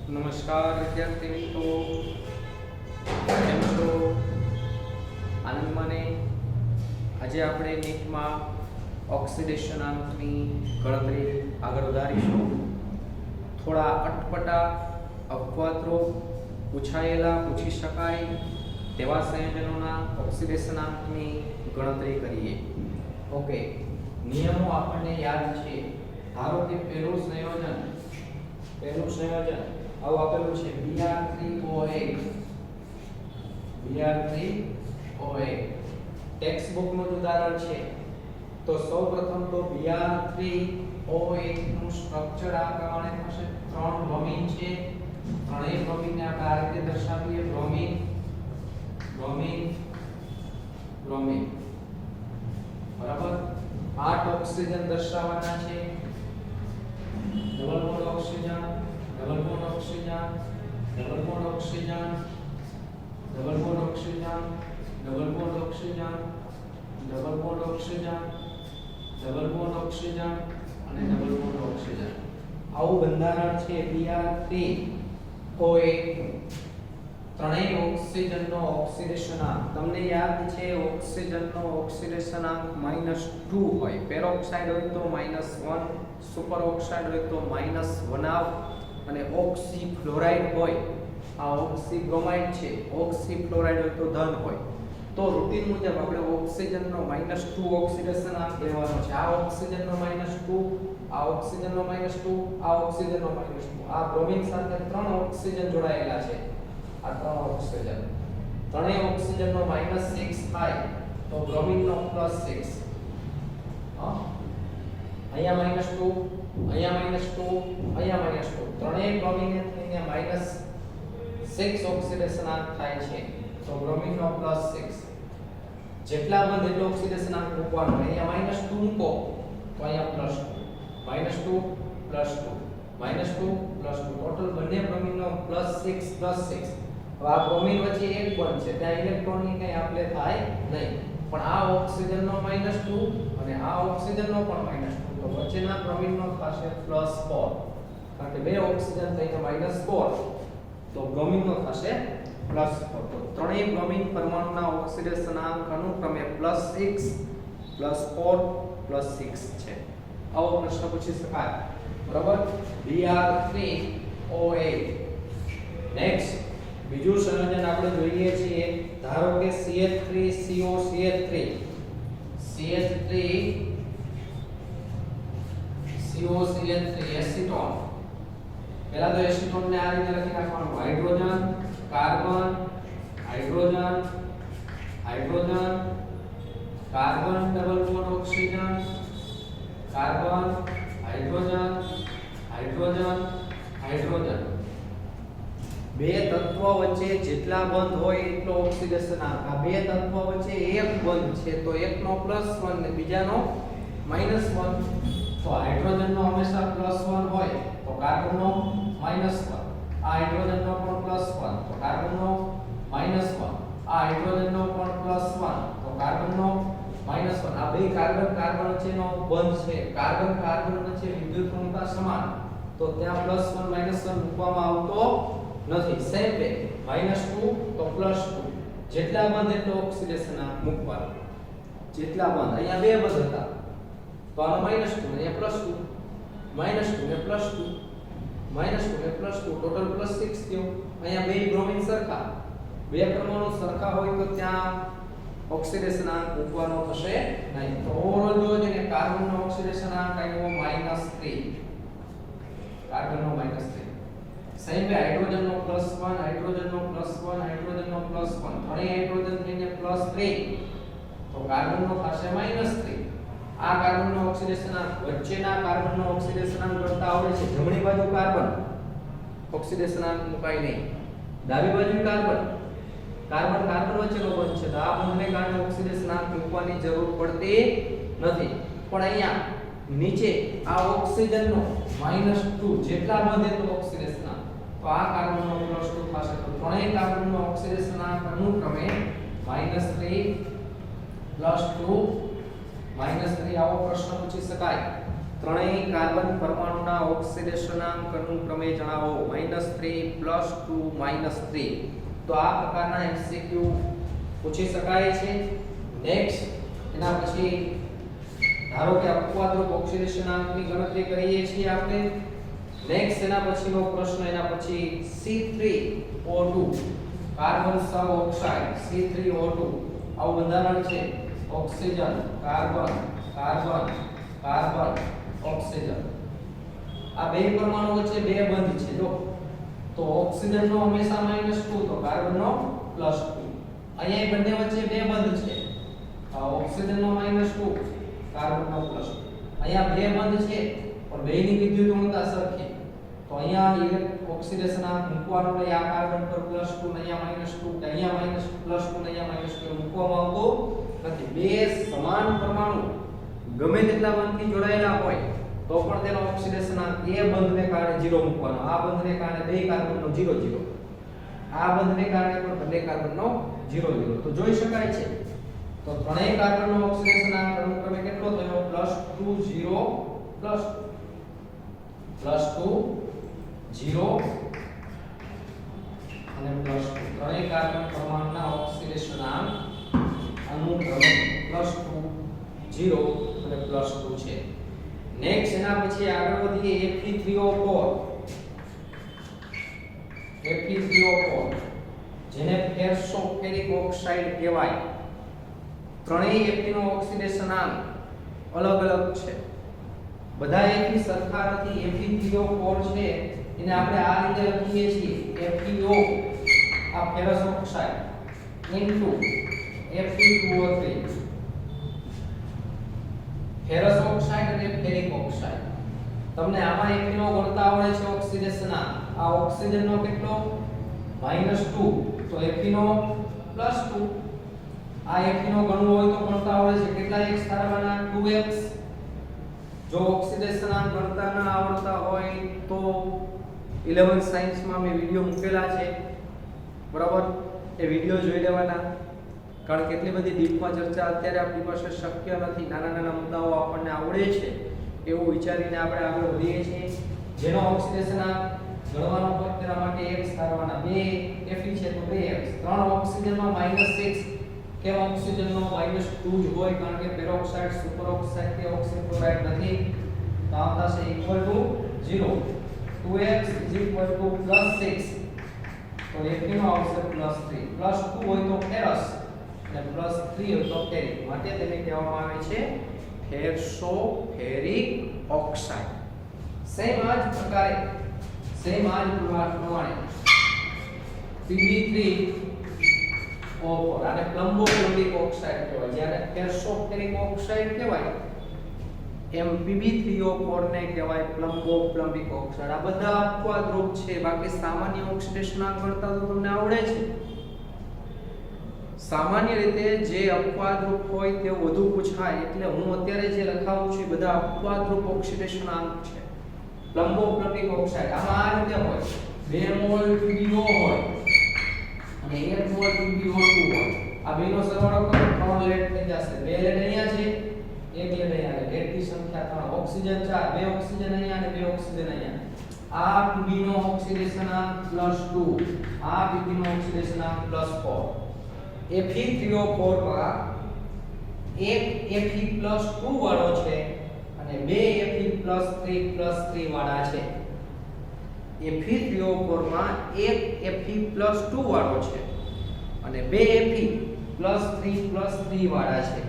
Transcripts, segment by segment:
નમસ્કાર વિદ્યાર્થી મિત્રો, કેમ છો? આનંદમાં ને? આજે આપણે નીટમાં ઓક્સિડેશનાંકની ગણતરી આગળ વધારીશું. થોડા અટપટા અપવાત્રો પૂછી શકાય તેવા સંયોજનોના ઓક્સિડેશનાંકની ગણતરી કરીએ. ઓકે, નિયમો આપણને યાદ છે. ધારો કે પહેલું સંયોજન આવું આપેલું છે Br3OA. ટેક્સ્ટ બુક નું ઉદાહરણ છે. તો સૌપ્રથમ તો Br3OA નું સ્ટ્રક્ચર આ પ્રમાણે થશે. ત્રણ બ્રોમિન છે, ત્રણેય બ્રોમિનને આપણે આ રીતે દર્શાવીએ: બ્રોમિન, બ્રોમિન, બ્રોમિન. બરાબર. 8 ઓક્સિજન દર્શાવવાના છે. Double bond oxygen, double bond oxygen, double bond oxygen, double bond oxygen, double bond oxygen, double bond oxygen, double bond oxygen અને ડબલ બોન્ડ ઓક્સિજન. આવું બંધારણ છે Br3OA. ત્રણેય ઓક્સિજનનો ઓક્સિડેશનાંક તમને યાદ છે. ઓક્સિજનનો ઓક્સિડેશનાંક -2 હોય. પેરોક્સાઇડ હોય તો -1, સુપર ઓક્સાઇડ હોય તો -1 અને ઓક્સીફ્લોરાઇડ હોય, આ ઓક્સીબ્રોમાઇડ છે, ઓક્સીફ્લોરાઇડ હોય તો ધન હોય. તો રૂટીન મુજબ આપણે ઓક્સિજનનો -2 ઓક્સિડેશનાંક લેવાનો છે. આ ઓક્સિજનનો -2, આ ઓક્સિજનનો -2, આ ઓક્સિજનનો -2. આ બ્રોમિન સાથે 3 ઓક્સિજન જોડાયેલા છે. આ 3 ઓક્સિજન, ત્રણેય ઓક્સિજનનો -6 થાય તો બ્રોમિનનો +6. અહીંયા -2, અહીંયા -2, અહીંયા -2. ત્રણેય બ્રોમિનને થઈને -6 ઓક્સિડેશનાંક થાય છે. તો બ્રોમિનનો +6. જેટલા બંધ એટલો ઓક્સિડેશનાંક મૂકવાનો. અહીંયા -2 મૂકો તો અહીંયા +2, -2 +2, -2 +2. ટોટલ બંને બ્રોમિનનો +6. હવે આ બ્રોમિન વચ્ચે એક બોન્ડ છે, ત્યાં ઇલેક્ટ્રોનની કઈ આપલે થાય નહીં. પણ આ ઓક્સિજનનો -2 અને આ ઓક્સિજનનો પણ -2, તો વચ્ચેના બ્રોમિનનો થશે +4. કારણ કે બે ઓક્સિજન થઈને -4, તો બ્રોમિનનો થશે +4. તો ત્રણેય બ્રોમિન પરમાણુના ઓક્સિડેશનાંક અનુક્રમે +6, +4, +6 છે. આવો પ્રશ્ન પૂછી શકાય. બરાબર. Br3OA. નેક્સ્ટ બીજું સંયોજન આપણે જોઈએ છીએ. ધારો કે CH3COCH3, CH3COCH3 એસિટોન. પહેલા તો એસિટોનને આ રીતે લખી નાખવાનું: hydrogen, carbon, hydrogen, hydrogen, carbon, double bond oxygen, carbon, hydrogen, hydrogen, hydrogen. બે તત્વો વચ્ચે જેટલા બંધ હોય એટલો ઓક્સિડેશનાંક. આ બે તત્વો વચ્ચે એક બંધ છે તો એકનો +1 ને બીજાનો -1. તો હાઇડ્રોજનનો હંમેશા +1 હોય તો કાર્બનનો -1. આ હાઇડ્રોજનનો પણ +1 તો કાર્બનનો -1. આ હાઇડ્રોજનનો પણ +1 તો કાર્બનનો -1. આ બે કાર્બન કાર્બન વચ્ચેનો બંધ છે. કાર્બન કાર્બન વચ્ચે વિદ્યુત ઋણતા સમાન, તો ત્યાં +1 -1 મૂકવામાં આવતો નથી. સેમ વે -2 તો +2. જેટલા બંધ એટલો ઓક્સિડેશનાંક મૂકવાનો. જેટલા બંધ, અહીંયા બે બંધ હતા તો આનો -2 અહીંયા +2, -2 ને +2, -2 ને +2, ટોટલ +6 થયો. અહીંયા બે બ્રોમિન સરખા, બે પરમાણુ સરખા હોય તો ત્યાં ઓક્સિડેશનાંક મૂકવાનો થશે નહીં. તો ઓવરઓલ જોઈએ ને કાર્બનનો ઓક્સિડેશનાંક આવ્યો -3, કાર્બનનો -3. સેમ વે હાઇડ્રોજનનો +1, હાઇડ્રોજનનો +1, હાઇડ્રોજનનો +1, ત્રણેય હાઇડ્રોજન થઈને +3, તો કાર્બનનો થશે -3. આ કાર્બનનો ઓક્સિડેશનાંક વચ્ચેના કાર્બનનો ઓક્સિડેશનાંક કરતા આવડે છે. જમણી બાજુ કાર્બન ઓક્સિડેશનાંક મુકાય નહીં, ડાબી બાજુ કાર્બન કાર્બન વચ્ચેનો બંધ છે તો આ બંધને કારણે ઓક્સિડેશનાંક મૂકવાની જરૂર પડતી નથી. પણ અહીંયા નીચે આ ઓક્સિજનનો -2 જેટલા બંધ એટલો ઓક્સિડેશનાંક, તો આ કાર્બનનો +2 થશે. તો ત્રણેય કાર્બનનો ઓક્સિડેશનાંક અનુક્રમે -3, -2, -3. આવો પ્રશ્ન પૂછી શકાય. ત્રણેય કાર્બન પરમાણુના ઓક્સિડેશનાંક અનુક્રમે જણાવો -3 +2 -3 તો આ પ્રકારના એમસીક્યુ પૂછી શકાય છે નેક્સ્ટ એના પછી ધારો કે અપવાદરૂપ ઓક્સિડેશનાંકની ગણતરી કરીએ છીએ આપણે નેક્સ્ટ એના પછીનો પ્રશ્ન એના પછી C3O2 કાર્બન સબઓક્સાઇડ C3O2 આવું બંધારણ છે oxygen carbon carbon carbon oxygen આ બે પરમાણુ વચ્ચે બે બંધ છે જો તો ઓક્સિજનનો હંમેશા -2 તો કાર્બનનો +2 અહીંયા બંને વચ્ચે બે બંધ છે આ ઓક્સિજનનો -2 કાર્બનનો +2 અહીંયા બે બંધ છે પણ બેની વિદ્યુતતા સરખી તો અહીંયા ઓક્સિડેશનાંક મૂકવાનો નહીં આ કાર્બન પર +2 ને અહીંયા -2 કે અહીંયા +2 ને અહીંયા -2 મૂકવામાં આવતો નથી બે સમાન પરમાણુ ગમે તેટલા બંધથી જોડાયેલા હોય તો પણ તેનો ઓક્સિડેશનાંક એ બંધને કારણે 0 મૂકવાનો આ બંધને કારણે બે કાર્બનનો 0 0 આ બંધને કારણે પણ બંને કાર્બનનો 0 0 તો જોઈ શકાય છે તો ત્રણેય કાર્બનનો ઓક્સિડેશનાંક અનુક્રમે કેટલો થયો +2 0 +2 0 અને +2 ત્રણેય કાર્બન પરમાણુના ઓક્સિડેશનાંક અનુક્રમે +2 0 અને +2 છે નેક્સ્ટ એના પછી આગળ વધીએ Fe3O4 જેને ફેરસો ફેરિક ઓક્સાઇડ કહેવાય ત્રણેય Fe નો ઓક્સિડેશનાંક અલગ અલગ છે બધા Fe સરખા નથી Fe3O4 છે એને આપણે આ રીતે લખીએ છીએ FeO આ ferrous oxide Fe2O3 ferrous oxide અને ફેરિક ઓક્સાઇડ તમને આમાં Fe નો ગણતા આવડે છે ઓક્સિડેશનાંક આ ઓક્સિજનનો કેટલો -2 તો Fe નો +2 આ Fe નો ગણવો હોય તો ગણતા આવડે છે કેટલા x ધારવાના 2x જો ઓક્સિડેશનાંક ગણતા ન આવડતા હોય તો 11th સાયન્સમાં મેં વિડિયો મૂકેલા છે બરાબર એ વિડિયો જોઈ લેવાના કારણ કે એટલી બધી ડીપમાં ચર્ચા અત્યારે આપણી પાસે શક્ય નથી નાના નાના મુદ્દાઓ આપણને આવડે છે એવું વિચારીને આપણે આગળ વધીએ છીએ જેનો ઓક્સિડેશનાંક ગણવાનો હોય તેના માટે x ધારવાના 2 Fe છે તો 2x 3 ઓક્સિજનમાં -6 કે ઓક્સિજનનો -2 જ હોય કારણ કે પેરોક્સાઇડ સુપરઓક્સાઇડ કે ઓક્સીક્લોરાઇડ નથી તો આવતા છે =0 2x +6 તો Fe નો આવશે +3 +2 હોય તો ફેરસ અને +3 હોય તો ફેરિક માટે તેને કહેવામાં આવે છે ફેરસો ફેરિક ઓક્સાઇડ સેમ આ જ પ્રમાણે Pb3O4 આને પ્લમ્બોપ્લમ્બિક ઓક્સાઇડ કહેવાય જ્યારે ફેરસો ફેરિક ઓક્સાઇડ કહેવાય એમ Pb3O4 ને કહેવાય પ્લમ્બોપ્લમ્બિક ઓક્સાઇડ આ બધા અપવાદરૂપ છે બાકી સામાન્ય ઓક્સિડેશનાંક ગણતા તો તમને આવડે છે સામાન્ય રીતે જે અપવાદરૂપ હોય તે વધુ પૂછાય એટલે હું અત્યારે જે લખાવું છું બધા અપવાદરૂપ ઓક્સિડેશનાંક છે પ્લમ્બોપ્લમ્બિક ઓક્સાઇડ આમાં આ રીતે હોય 2 મોલ PbO હોય અને 1 મોલ PbO2 હોય આ બેનો સરવાળો કરો 3 લેડ થઈ જશે 2 લેડ અહીંયા છે 1 લેડ અહીંયા છે લેડની સંખ્યા 3 ઓક્સિજન 4 2 ઓક્સિજન અહીંયા અને 2 ઓક્સિજન અહીંયા આ Pb નો ઓક્સિડેશનાંક +2 આ Pb નો ઓક્સિડેશનાંક +4 Fe3O4 માં એક Fe+2 વાળો છે અને બે Fe+3+3 વાળા છે Fe3O4 માં એક Fe+2 વાળો છે અને બે Fe+3+3 વાળા છે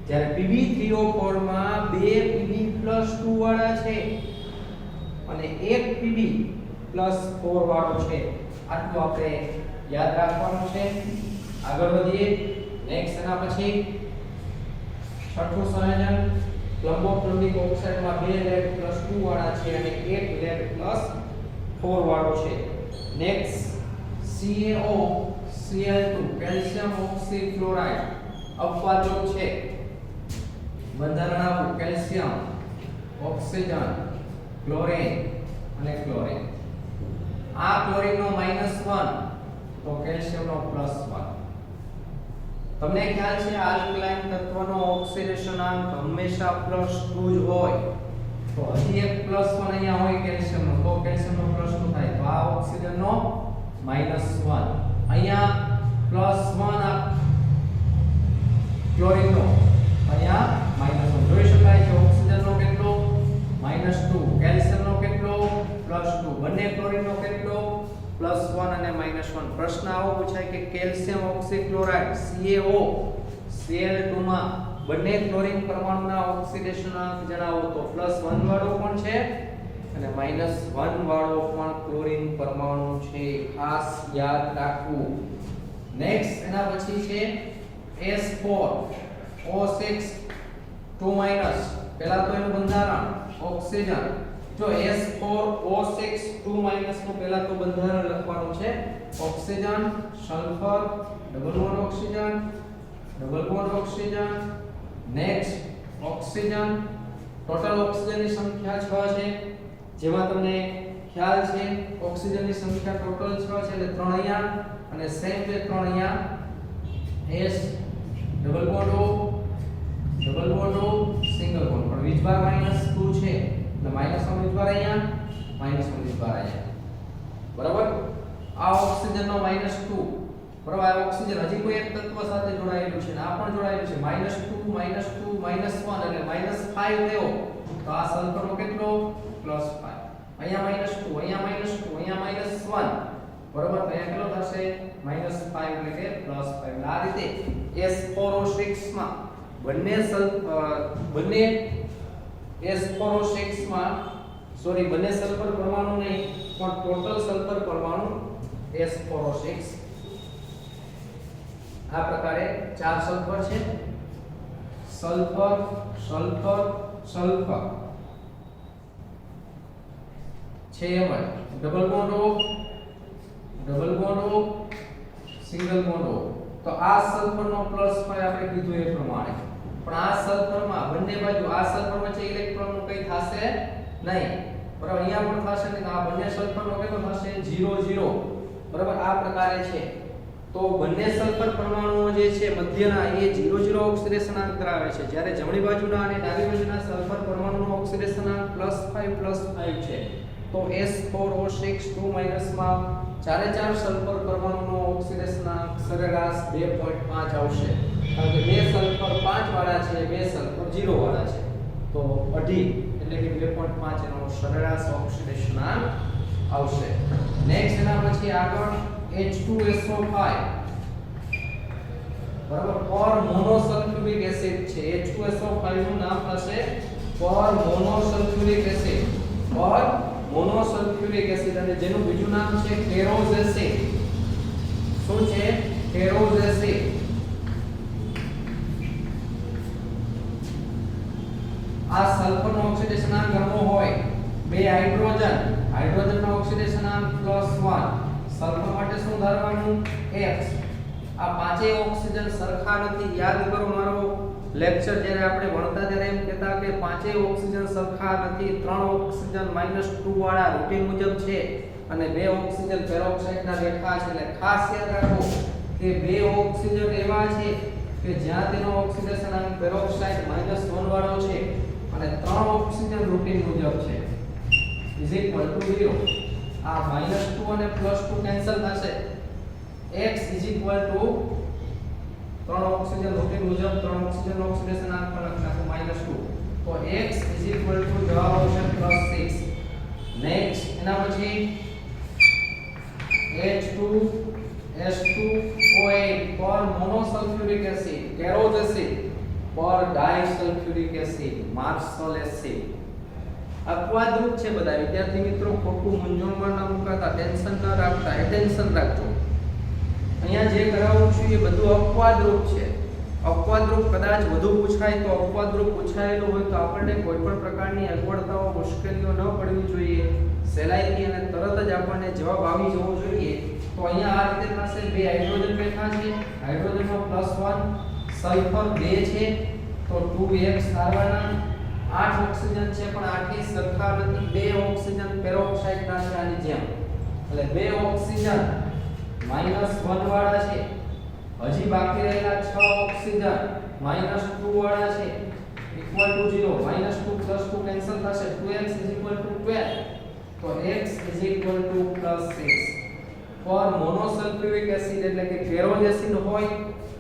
જ્યારે Pb3O4 માં બે Pb+2 વાળા છે અને એક Pb+4 વાળો છે આટલું આપણે યાદ રાખવાનું છે આગળ વધીએ નેક્સ્ટ એના પછી છઠ્ઠું સંયોજન પ્લમ્બોપ્લમ્બિક ઓક્સાઇડમાં 2 લેડ +2 વાળા છે અને 1 લેડ +4 વાળો છે next CaO Cl2 calcium oxychloride અપવાદરૂપ છે બંધારણ આપું કેલ્શિયમ ઓક્સિજન ક્લોરીન અને ક્લોરીન આ ક્લોરીનનો -1 તો કેલ્શિયમનો +1 તમને ખ્યાલ છે આલ્કલાઇન તત્વનો ઓક્સિડેશનાંક હંમેશા +2 જ હોય તો હજી એક +1 અહીંયા હોય ઓક્સિજનનો -1, અહીંયા +1 આ ક્લોરીનનો, અહીંયા -1. જોઈ શકાય છે ઓક્સિજનનો કેટલો -2, કેલ્શિયમનો કેટલો +2, બંને ક્લોરીનનો કેટલો +1 અને -1. પ્રશ્ન આવો પૂછાય કે કેલ્શિયમ ઓક્સીક્લોરાઇડ CaO Cl2 માં બંને ક્લોરીન પરમાણુના ઓક્સિડેશનાંક જણાવો તો +1 વાળો પણ છે અને -1 વાળો પણ ક્લોરીન પરમાણુ છે, ખાસ યાદ રાખવું. નેક્સ્ટ એના પછી છે S4O6 2- પહેલા તો એનું બંધારણ ઓક્સિજન. જો S4O6 2- નું પહેલા તો બંધારણ લખવાનું છે oxygen, sulphur, double bond oxygen, double bond oxygen. Next oxygen, total ઓક્સિજનની સંખ્યા 6 છે, જેમાં તમને ખ્યાલ છે ઓક્સિજનની સંખ્યા ટોટલ 6 છે એટલે 3 અહીંયા અને સેમ છે 3 અહીંયા. S double bond O, double bond O, single bond, પણ વીજભાર -2 છે એટલે -1 વીજભાર અહીંયા, -1 વીજભાર અહીંયા. બરાબર, આ ઓક્સિજનનો -2. બરાબર, આ ઓક્સિજન હજી કોઈ એક તત્વ સાથે જોડાયેલું છે ને આ પણ જોડાયેલું છે. -2 -2 -1 એટલે -5 થયો તો આ સલ્ફરનો કેટલો +5. અહીંયા -2, અહીંયા -2, અહીંયા -1. બરાબર, તો અહીંયા કેટલો થશે -5 એટલે કે +5. આ રીતે S4O6 માં બંને S4O6 માં બંને સલ્ફર પરમાણુ નહીં પણ ટોટલ સલ્ફર પરમાણુ S4O6. આ પ્રકારે 4 સલ્ફર છે, સલ્ફર, સલ્ફર, સલ્ફર છે એમ જ. Double bond O, double bond O, single bond O. તો આ સલ્ફરનો +5 આપણે કીધું એ પ્રમાણે, પણ આ સલ્ફરમાં બંને બાજુ આ સલ્ફર વચ્ચે ઇલેક્ટ્રોનનું કંઈ થશે નહીં. બરાબર, અહીંયા પણ થશે નહીં. આ બંને સલ્ફરનો કેટલો થશે 0 0. બરાબર, આ પ્રકારે છે. તો બંને સલ્ફર પરમાણુઓ જે છે મધ્યના એ 0 0 ઓક્સિડેશનાંક ધરાવે છે, જ્યારે જમણી બાજુના અને ડાબી બાજુના સલ્ફર પરમાણુનો ઓક્સિડેશનાંક +5 છે. તો S4O6 2- માં ચારે ચાર સલ્ફર પરમાણુનો ઓક્સિડેશનાંક સરેરાશ 2.5 આવશે, કારણ કે બે સલ્ફર 5 વાળા છે, બે સલ્ફર 0 વાળા છે, તો 2.5 એટલે કે 2.5 એનો સરેરાશ ઓક્સિડેશનાંક આવશે. નેક્સ્ટ એના પછી આગળ H2SO5. બરાબર, પર મોનોસલ્ફ્યુરિક એસિડ છે. H2SO5 નું નામ થશે પર મોનોસલ્ફ્યુરિક એસિડ, પર મોનોસલ્ફ્યુરિક એસિડ, અને જેનું બીજું નામ છે કેરોઝ એસિડ. શું છે? કેરોઝ એસિડ. આ સલ્ફરનો ઓક્સિડેશનાંક ગણવો હોય, બે હાઇડ્રોજનનો ઓક્સિડેશનાંક +1, સલ્ફર માટે શું ધારવાનું X. આ પાંચેય ઓક્સિજન સરખા નથી. યાદ કરો મારો લેક્ચર જ્યારે આપણે ભણતા ત્યારે એમ કહેતા કે પાંચેય ઓક્સિજન સરખા નથી. 3 ઓક્સિજન -2 વાળા રૂટીન મુજબ છે અને 2 ઓક્સિજન પેરોક્સાઇડના રેખા છે. એટલે ખાસ યાદ રાખો કે 2 ઓક્સિજન એવા છે કે જ્યાં તેનો ઓક્સિડેશનાંક પેરોક્સાઇડ -1 વાળો છે અને 3 ઓક્સિજન રૂટીન મુજબ છે =0. આ -2 અને +2 કેન્સલ થશે. X = 3 ઓક્સિજન રૂટીન મુજબ 3 ઓક્સિજનનો ઓક્સિડેશનાંક પણ લખી નાખો -2. તો X = જવાબ આવશે +6. નેક્સ્ટ એના પછી H2S2O8 પર મોનોસલ્ફ્યુરિક એસિડ, કેરોઝ એસિડ, પર ડાઇસલ્ફ્યુરિક એસિડ, માર્શલ એસિડ. અપવાદરૂપ છે બધા વિદ્યાર્થી મિત્રો, ખોટું મૂંઝવણમાં ન મુકાતા, ટેન્શન ન રાખતા, એટેન્શન રાખજો. અહીંયા જે કરાવું છું એ બધું અપવાદરૂપ છે. અપવાદરૂપ કદાચ વધુ પૂછાય તો અપવાદરૂપ પૂછાયેલું હોય તો આપણને કોઈ પણ પ્રકારની અગવડતાઓ, મુશ્કેલીઓ ન પડવી જોઈએ. સહેલાઈથી અને તરત જ આપણને જવાબ આવી જવો જોઈએ. તો અહીંયા આ રીતે થશે. બે હાઇડ્રોજન બેઠા છે, હાઇડ્રોજનમાં +1, સલ્ફર 2 છે તો 2x ધારવાના. 8 ઓક્સિજન છે પણ 8 સરખા નથી. 2 ઓક્સિજન પેરોક્સાઇડના છે આની જેમ, એટલે 2 ઓક્સિજન -1 વાળા છે. હજી બાકી રહેલા 6 ઓક્સિજન -2 વાળા છે =0. -2 + 2 કેન્સલ થશે. 2x = 12. તો x = is equal to +6 for મોનોસલ્ફ્યુરિક acid એટલે કે ફેરોલ એસિડ હોય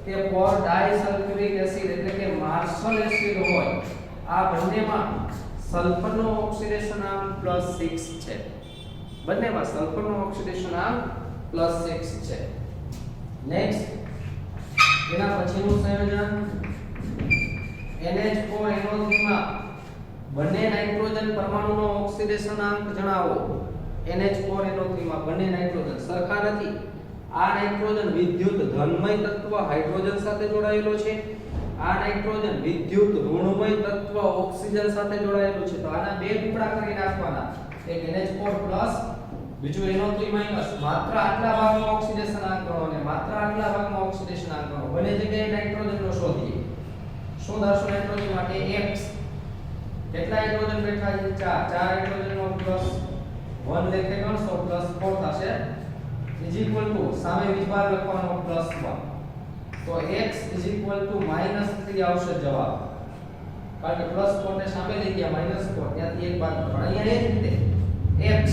કે for ડાયસલ્ફ્યુરિક એસિડ એટલે કે માર્શલ એસિડ હોય આ બંનેમાં સલ્ફરનો ઓક્સિડેશનાંક +6 છે બંનેમાં સલ્ફરનો ઓક્સિડેશનાંક +6 છે નેક્સ્ટ એના પછીનું સંયોજન NH4NO3 માં બંને નાઇટ્રોજન પરમાણુનો ઓક્સિડેશનાંક જણાવો NH4NO3 માં બંને નાઇટ્રોજન સરખા નથી આ નાઇટ્રોજન વિદ્યુત ધનમય તત્વ હાઇડ્રોજન સાથે જોડાયેલો છે આ નાઇટ્રોજન વિદ્યુત ઋણમય તત્વ ઓક્સિજન સાથે જોડાયેલું છે તો આના બે ટુકડા કરી નાખવાના એક NH4+ બીજું NO3- માત્ર આટલા ભાગમાં ઓક્સિડેશનાંક ગણો અને માત્ર આટલા ભાગમાં ઓક્સિડેશનાંક ગણો બંને જગ્યાએ નાઇટ્રોજનનો શોધીએ શું ધારશો નાઇટ્રોજન માટે X કેટલા હાઇડ્રોજન બેઠા છે 4 હાઇડ્રોજનનો +1 લેખે ગણશો +4 થશે ઇઝ ઇક્વલ ટુ સામે વિભાગ લખવાનો +1 તો x ઇઝ ઇક્વલ ટુ -3 આવશે જવાબ કારણ કે +4 ને સામે લઈ ગયા -4 ત્યાંથી એક બાદ પણ અહીંયા એ જ રીતે x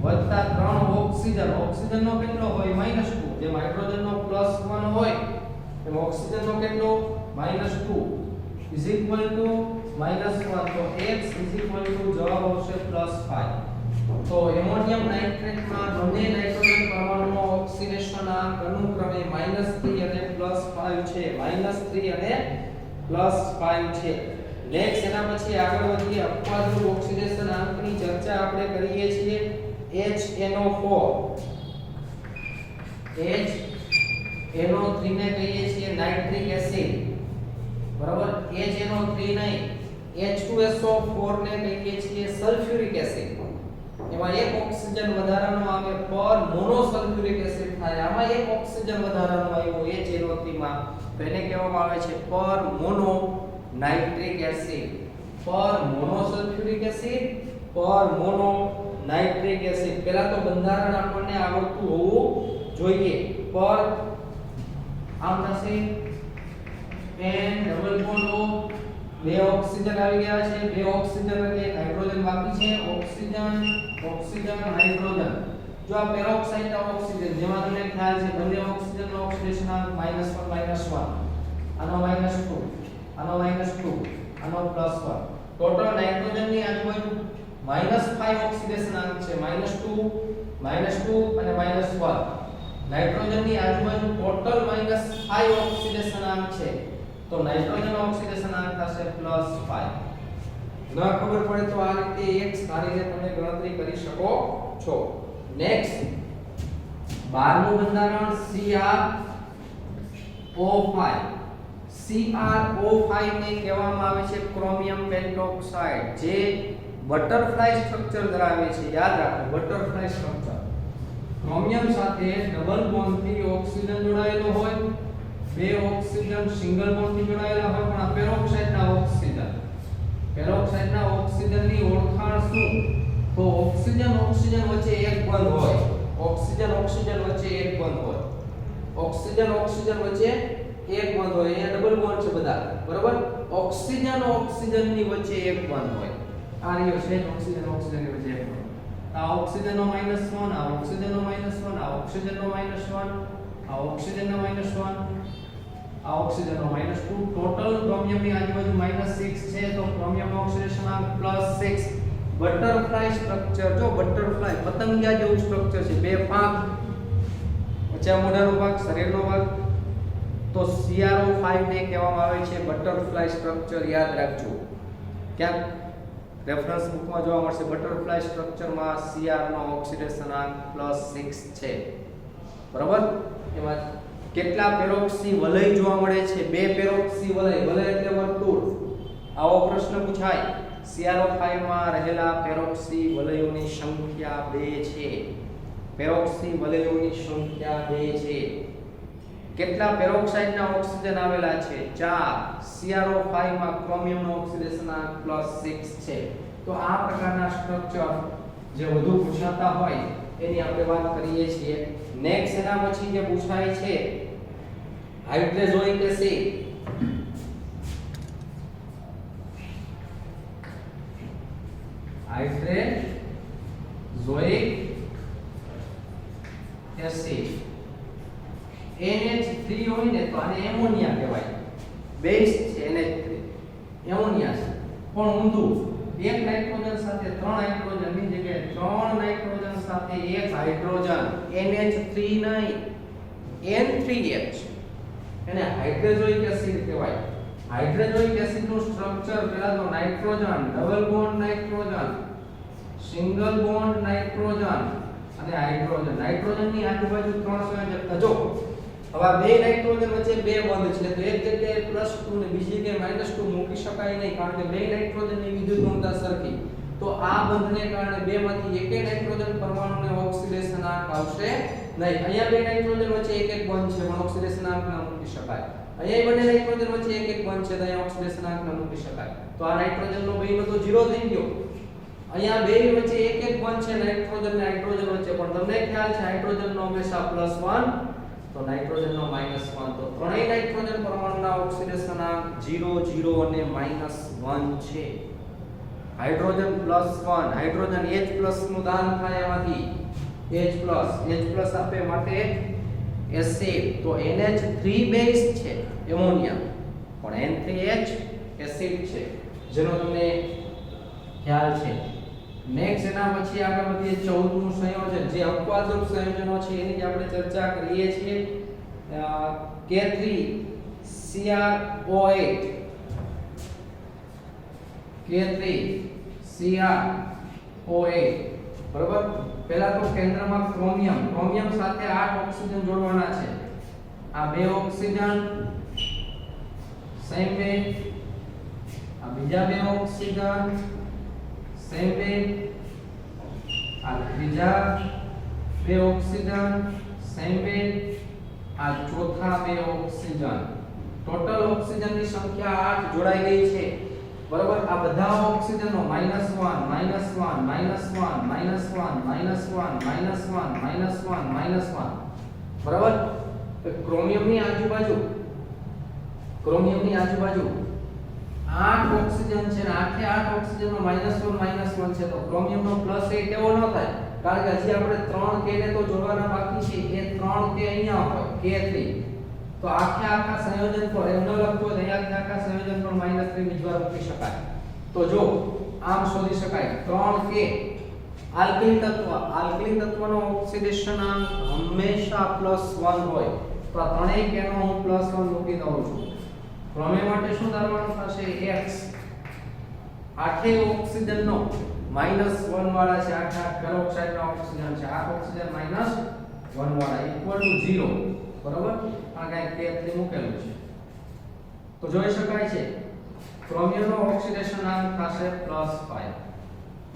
વત્તા 3 ઓક્સિજનનો કેટલો હોય -2 જેમ હાઇડ્રોજનનો +1 હોય એમ ઓક્સિજનનો કેટલો -2 ઇઝ ઇક્વલ ટુ -1 તો x ઇઝ ઇક્વલ ટુ જવાબ આવશે +5 તો એમોનિયમ નાઇટ્રેટમાં બંને નાઇટ્રોજન પરમાણુનો ઓક્સિડેશનાંક અનુક્રમે -3 અને +5 છે -3 અને +5 છે નેક્સ્ટ એના પછી આગળ વધીએ અપવાદરૂપ ઓક્સિડેશનાંકની ચર્ચા આપણે કરીએ છીએ HNO3 ને કહીએ છીએ નાઇટ્રિક એસિડ બરાબર HNO3 નહીં H2SO4 ને કહીએ છીએ સલ્ફ્યુરિક એસિડ એમાં એક ઓક્સિજન વધારાનો આવે પર મોનોસલ્ફ્યુરિક એસિડ થાય આમાં એક ઓક્સિજન વધારાનો આવ્યો HNO3 માં તો એને કહેવામાં આવે છે પર મોનો નાઇટ્રિક એસિડ પર મોનોસલ્ફ્યુરિક એસિડ પર મોનો નાઇટ્રિક એસિડ પહેલા તો બંધારણ આપણને આવડતું હોવું જોઈએ પર આમ થશે N ડબલ બોન્ડ O બે ઓક્સિજન આવી ગયા છે બે ઓક્સિજન અને એક હાઇડ્રોજન બાકી છે ઓક્સિજન હાઇડ્રોજન જો આ પેરોક્સાઇડના ઓક્સિજન જેમાં તમને ખ્યાલ છે બંને ઓક્સિજનનો ઓક્સિડેશનાંક -1 -1 આનો -2 આનો -2 આનો +1 ટોટલ નાઇટ્રોજનની આજુબાજુ -5 ઓક્સિડેશનાંક છે -2 અને -1 નાઇટ્રોજનની આજુબાજુ ટોટલ -5 ઓક્સિડેશનાંક છે તો નાઇટ્રોજન ઓક્સિડેશનાંક થશે +5 ન ખબર પડે તો આ રીતે એક સારી રીતે તમે ગણતરી કરી શકો છો નેક્સ્ટ 12મું બંધારણ CrO5 ને કહેવામાં આવે છે ક્રોમિયમ પેન્ટોક્સાઇડ જે બટરફ્લાય સ્ટ્રક્ચર ધરાવે છે યાદ રાખો બટરફ્લાય સ્ટ્રક્ચર ક્રોમિયમ સાથે ડબલ બોન્ડથી ઓક્સિજન જોડાયેલો હોય બે ઓક્સિજન સિંગલ બોન્ડથી જોડાયેલા હોય પણ આ પેરોક્સાઇડના ઓક્સિજનની ઓળખાણ શું તો ઓક્સિજન વચ્ચે એક બંધ હોય ઓક્સિજન વચ્ચે એક બંધ હોય ઓક્સિજન વચ્ચે એક બંધ હોય અહીંયા ડબલ બોન્ડ છે બધા બરાબર ઓક્સિજનની વચ્ચે એક બંધ હોય આ રહ્યો છે ઓક્સિજનની વચ્ચે એક બંધ આ ઓક્સિજનનો -1 આ ઓક્સિજનનો -1 આ ઓક્સિજનનો -1 આ ઓક્સિજનનો -1 આ ઓક્સિજનનો -2 ટોટલ ક્રોમિયમની આજુબાજુ -6 છે તો ક્રોમિયમનો ઓક્સિડેશનાંક +6 બટરફ્લાય સ્ટ્રક્ચર જો બટરફ્લાય પતંગિયા જેવું સ્ટ્રક્ચર છે બે પાંખ વચ્ચે મોઢાનો ભાગ શરીરનો ભાગ તો CrO5 ને કહેવામાં આવે છે બટરફ્લાય સ્ટ્રક્ચર યાદ રાખજો ક્યાંક રેફરન્સ બુકમાં જોવા મળશે બટરફ્લાય સ્ટ્રક્ચરમાં Cr નો ઓક્સિડેશનાંક +6 છે બરાબર એમાં કેટલા પેરોક્સી વલય જોવા મળે છે બે પેરોક્સી વલય એટલે વર્તુળ આવો પ્રશ્ન પૂછાય CrO5 માં રહેલા પેરોક્સી વલયોની સંખ્યા 2 છે પેરોક્સી વલયોની સંખ્યા 2 છે કેટલા પેરોક્સાઇડના ઓક્સિજન આવેલા છે 4 CrO5 માં ક્રોમિયમનો ઓક્સિડેશનાંક +6 છે તો આ પ્રકારના સ્ટ્રક્ચર જે વધુ પૂછાતા હોય એની આપણે વાત કરીએ છીએ નેક્સ્ટ એના પછી જે પૂછાય છે હાઇડ્રોઝોઇક એસિડ બેન્ઝોઇક એસિડ NH3 હોય ને તો આને એમોનિયા કહેવાય બેઝ છે NH3 એમોનિયા છે પણ ઊંધું એક નાઇટ્રોજન સાથે ત્રણ હાઇડ્રોજન ની જગ્યાએ ત્રણ નાઇટ્રોજન સાથે એક હાઇડ્રોજન NH3 નહીં N3H એને હાઇડ્રોજોઇક એસિડ કહેવાય હાઇડ્રોજોઇક એસિડ નું સ્ટ્રક્ચર પહેલા તો nitrogen double bond nitrogen single bond nitrogen અને હાઇડ્રોજન નાઇટ્રોજન ની આજુબાજુ ત્રણ સંયોજક જો હવે બે નાઇટ્રોજન વચ્ચે બે બંધ છે તો એક જગ્યાએ +2 ને બીજી જગ્યાએ -2 મૂકી શકાય નહીં કારણ કે બે નાઇટ્રોજન ની વિદ્યુત ઋણતા સરખી તો આ બંધને કારણે બે માંથી એક નાઇટ્રોજન પરમાણુને ઓક્સિડેશન આંક આવશે નહીં અહીંયા બે નાઇટ્રોજન વચ્ચે એક બંધ છે પણ ઓક્સિડેશન આંક ન મૂકી શકાય અહીંયા બંને નાઇટ્રોજન વચ્ચે એક બંધ છે તો અહીંયા ઓક્સિડેશન આંક ન મૂકી શકાય તો આ નાઇટ્રોજન નો બેનો તો 0 થઈ ગયો અહીંયા બે વચ્ચે એક બંધ છે નાઇટ્રોજન અને હાઇડ્રોજન વચ્ચે પણ તમને ખ્યાલ છે હાઇડ્રોજન નો હંમેશા +1 તો નાઇટ્રોજન નો -1 તો ત્રણેય નાઇટ્રોજન પરમાણુના ઓક્સિડેશન આંક 0 0 અને -1 છે હાઇડ્રોજન +1 હાઇડ્રોજન H+ નું દાન થાય એમાંથી H+ આપે માટે એસિડ તો NH3 બેઝ છે એમોનિયા પણ N3H એસિડ છે જેનો તમને ખ્યાલ છે નેક્સ્ટ એના પછી આગળ વધીએ 14 નું સંયોજન જે અપવાદરૂપ સંયોજનો છે એની જ આપણે ચર્ચા કરીએ છીએ K3CrO8 K3CrO8 બરાબર પહેલા તો કેન્દ્રમાં ક્રોમિયમ સાથે 8 ઓક્સિજન જોડવાના છે આ બે ઓક્સિજન સેમ વે આ બીજા બે ઓક્સિજન સેમ વે આ ત્રીજા બે ઓક્સિજન સેમ વે આ ચોથા બે ઓક્સિજન ટોટલ ઓક્સિજનની સંખ્યા 8 જોડાઈ ગઈ છે બરાબર આ બધા ઓક્સિજનનો -1 -1 બરાબર ક્રોમિયમની આજુબાજુ 8 ઓક્સિજન છે ને 8 ઓક્સિજનનો -1 છે તો ક્રોમિયમનો +8 એવો ન થાય કારણ કે હજી આપણે 3 k ને તો જોડવાના બાકી છે એ 3 k અહીંયા હોય K3 તો આખા સંયોજન પર એમ ન લખતો હોય અહીંયા આખા સંયોજન પર -3 બીજવાર મૂકી શકાય તો જો આમ શોધી શકાય 3 k આલ્કિલ તત્વનો ઓક્સિડેશન આંક હંમેશા +1 હોય તો આ ત્રણેય k નો હું +1 મૂકી દઉં છું ક્રોમિયમ માટે શું ધારવાનું થશે x આઠે ઓક્સિજનનો -1 વાળા છે આઠ પેરોક્સાઇડનો ઓક્સિજન છે 8 ઓક્સિજન -1 વાળા = 0 બરાબર આ કાઈ K3 મૂકેલું છે તો જોઈ શકાય છે ક્રોમિયમનો ઓક્સિડેશન આંક થશે +5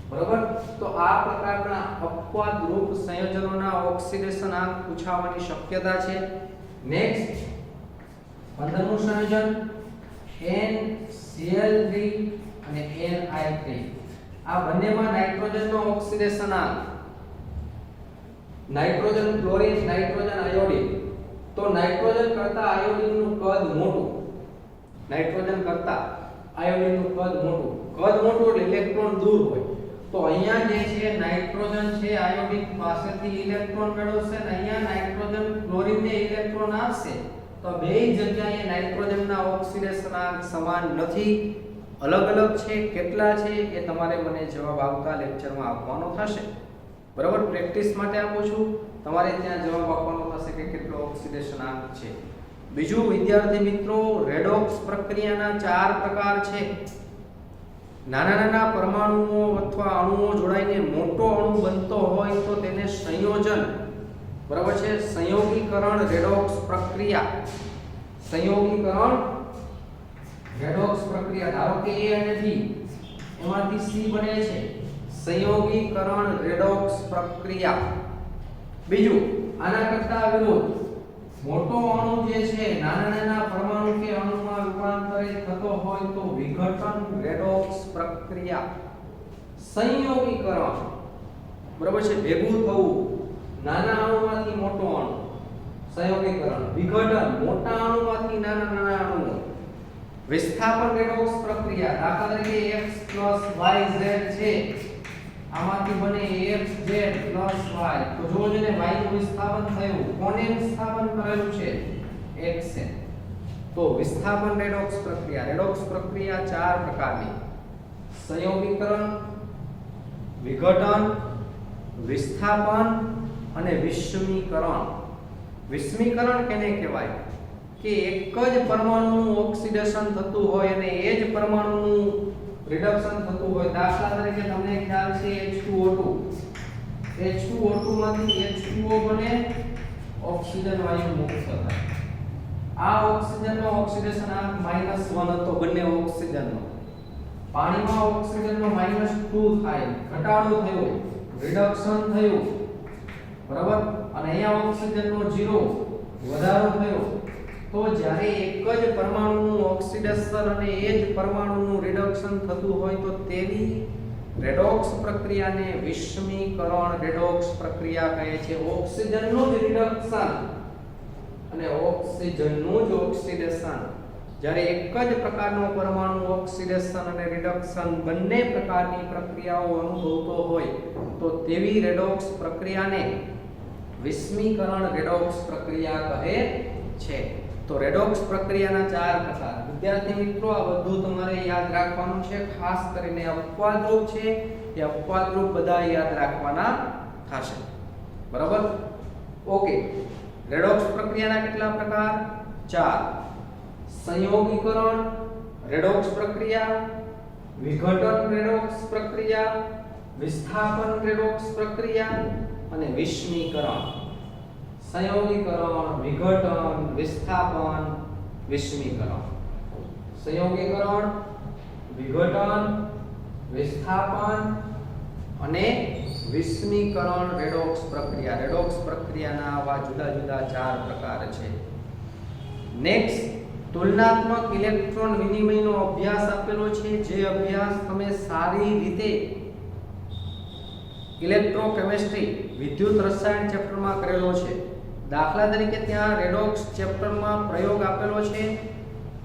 બરાબર તો આ પ્રકારના અપવાદ રૂપ સંયોજનોના ઓક્સિડેશન આંક પૂછાવાની શક્યતા છે નેક્સ્ટ 15મું સંયોજન NCl3 અને Ni3 આ બંનેમાં નાઇટ્રોજનનો ઓક્સિડેશન આંક નાઇટ્રોજન ક્લોરીન નાઇટ્રોજન આયોડિન તો નાઇટ્રોજન કરતા આયોડિનનું કદ મોટું નાઇટ્રોજન કરતા આયોડિનનું કદ મોટું એટલે ઇલેક્ટ્રોન દૂર હોય તો અહીંયા જે છે નાઇટ્રોજન છે આયોડિન પાસેથી ઇલેક્ટ્રોન મેળવશે અને અહીંયા નાઇટ્રોજન ક્લોરીનને ઇલેક્ટ્રોન આપશે તો બે જગ્યાએ નાઇટ્રોજનના ઓક્સિડેશન આંક સમાન નથી અલગ છે કેટલા છે એ તમારે મને જવાબ આવતા લેક્ચરમાં આપવાનો થશે બરાબર પ્રેક્ટિસ માટે આપું છું તમારે ત્યાં જવાબ આપવાનો થશે કે કેટલો ઓક્સિડેશન આંક છે બીજું વિદ્યાર્થી મિત્રો રેડોક્સ પ્રક્રિયાના 4 પ્રકાર છે નાના પરમાણુઓ અથવા અણુઓ જોડાઈને મોટો અણુ બનતો હોય તો તેને સંયોજન બરાબર છે સંયોગીકરણ રેડોક્સ પ્રક્રિયા ધારો કે A અને B એમાંથી C બને છે સંયોગીકરણ રેડોક્સ પ્રક્રિયા બીજું આના કરતા વિરુદ્ધ મોટો અણુ જે છે નાના પરમાણુ કે અણુમાં રૂપાંતરિત થતો હોય તો વિઘટન રેડોક્સ પ્રક્રિયા સંયોગીકરણ બરાબર છે ભેગું થવું નાના અણુમાંથી મોટો અણુ સંયોગીકરણ વિઘટન મોટા અણુમાંથી નાના અણુ વિસ્થાપન રેડોક્સ પ્રક્રિયા દાખલા તરીકે x + yz છે આમાંથી બને xz y તો જો જેને y નું વિસ્થાપન થયું કોને વિસ્થાપન કરેલું છે x છે તો વિસ્થાપન રેડોક્સ પ્રક્રિયા ચાર પ્રકારની સંયોગીકરણ વિઘટન વિસ્થાપન અને વિષમીકરણ વિષમીકરણ કેને કહેવાય કે એક જ પરમાણુનું ઓક્સિડેશન થતું હોય અને એ જ પરમાણુનું રિડક્શન થતું હોય દાખલા તરીકે તમને ખ્યાલ છે H2O2 માંથી H2O બને ઓક્સિજન વાયુ મુક્ત થાય આ ઓક્સિજનનો ઓક્સિડેશન આંક -1 હતો બંને ઓક્સિજનનો પાણીમાં ઓક્સિજનનો -2 થાય ઘટાડો થયો રિડક્શન થયું બરાબર અને અહીંયા ઓક્સિજનનો 0 વધારો થયો તો જ્યારે એક જ પરમાણુનું ઓક્સિડેશન અને એ જ પરમાણુનું રિડક્શન થતું હોય તો તેની રેડોક્સ પ્રક્રિયાને વિષમીકરણ રેડોક્સ પ્રક્રિયા કહે છે ઓક્સિજનનું જ રિડક્શન અને ઓક્સિજનનું જ ઓક્સિડેશન જ્યારે એક જ પ્રકારનો પરમાણુ ઓક્સિડેશન અને રિડક્શન બંને પ્રકારની પ્રક્રિયાઓ અનુભવતો હોય તો તેવી રેડોક્સ પ્રક્રિયાને વિષમીકરણ રેડોક્સ પ્રક્રિયા કહે છે તો રેડોક્સ પ્રક્રિયાના ચાર પ્રકાર વિદ્યાર્થી મિત્રો આ બધું તમારે યાદ રાખવાનું છે ખાસ કરીને અપવાદરૂપ છે એ અપવાદરૂપ બધા યાદ રાખવાના થશે બરાબર ઓકે રેડોક્સ પ્રક્રિયાના કેટલા પ્રકાર ચાર સંયોગીકરણ રેડોક્સ પ્રક્રિયા વિઘટન રેડોક્સ પ્રક્રિયા વિસ્થાપન રેડોક્સ પ્રક્રિયા અને વિષમીકરણ સંયોગીકરણ વિઘટન વિસ્થાપન વિષમીકરણ સંયોગીકરણ વિઘટન વિસ્થાપન અને વિષમીકરણ રેડોક્સ પ્રક્રિયાના આવા જુદા જુદા ચાર પ્રકાર છે નેક્સ્ટ તુલનાત્મક ઇલેક્ટ્રોન વિનિમયનો અભ્યાસ આપેલો છે જે અભ્યાસ તમે સારી રીતે ઇલેક્ટ્રોકેમિસ્ટ્રી વિદ્યુત રસાયણ ચેપ્ટરમાં કરેલો છે દાખલા તરીકે ત્યાં રેડોક્સ ચેપ્ટરમાં પ્રયોગ આપેલો છે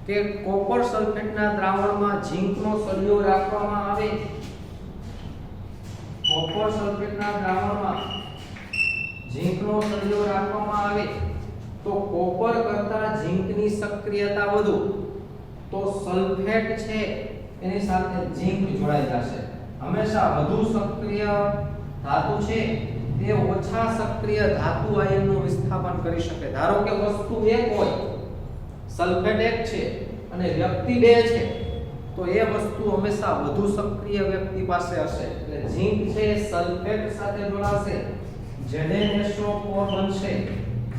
કે કોપર સલ્ફેટના દ્રાવણમાં ઝીંકનો સળિયો રાખવામાં આવે કોપર સલ્ફેટના દ્રાવણમાં ઝીંકનો સળિયો રાખવામાં આવે તો કોપર કરતા ઝીંકની સક્રિયતા વધુ તો સલ્ફેટ છે એની સાથે ઝીંક જોડાઈ જશે હંમેશા વધુ સક્રિય ધાતુ છે તે ઓછા સક્રિય ધાતુ આયનનું વિસ્થાપન કરી શકે ધારો કે વસ્તુ એક હોય સલ્ફેટ એક છે અને વ્યક્તિ બે છે તો એ વસ્તુ હંમેશા વધુ સક્રિય વ્યક્તિ પાસે હશે એટલે ઝીંક છે સલ્ફેટ સાથે જોડાશે ZnSO4 બનશે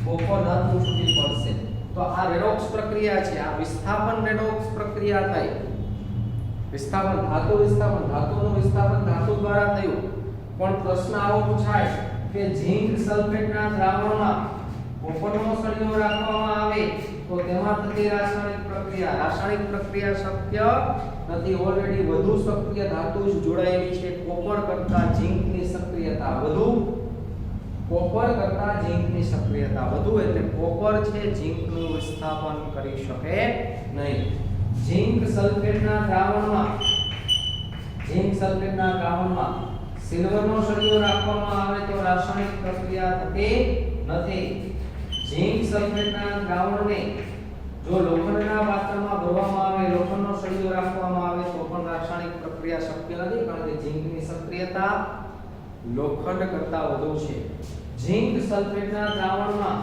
કોપર ધાતુ છૂટી પડશે તો આ રેડોક્સ પ્રક્રિયા છે આ વિસ્થાપન રેડોક્સ પ્રક્રિયા થાય વિસ્થાપન ધાતુનું વિસ્થાપન ધાતુ દ્વારા થયું પણ પ્રશ્ન આવો પૂછાય કે ઝીંક સલ્ફેટના દ્રાવણમાં કોપરનો સળિયો રાખવામાં આવે તો તેમાં થતી રાસાયણિક પ્રક્રિયા શક્ય નથી ઓલરેડી વધુ સક્રિય ધાતુ જોડાયેલી છે કોપર કરતા ઝીંકની સક્રિયતા વધુ એટલે કોપર છે ઝીંકનું વિસ્થાપન કરી શકે નહીં ઝીંક સલ્ફેટના દ્રાવણમાં સિલ્વરનો સળિયો રાખવામાં આવે તો રાસાયણિક પ્રક્રિયા થતી નથી ઝીંક સલ્ફેટના દ્રાવણને જો લોખંડના પાત્રમાં ભરવામાં આવે લોખંડનો સળિયો રાખવામાં આવે તો પણ રાસાયણિક પ્રક્રિયા શક્ય નથી કારણ કે ઝીંકની સક્રિયતા લોખંડ કરતા વધુ છે ઝીંક સલ્ફેટના દ્રાવણમાં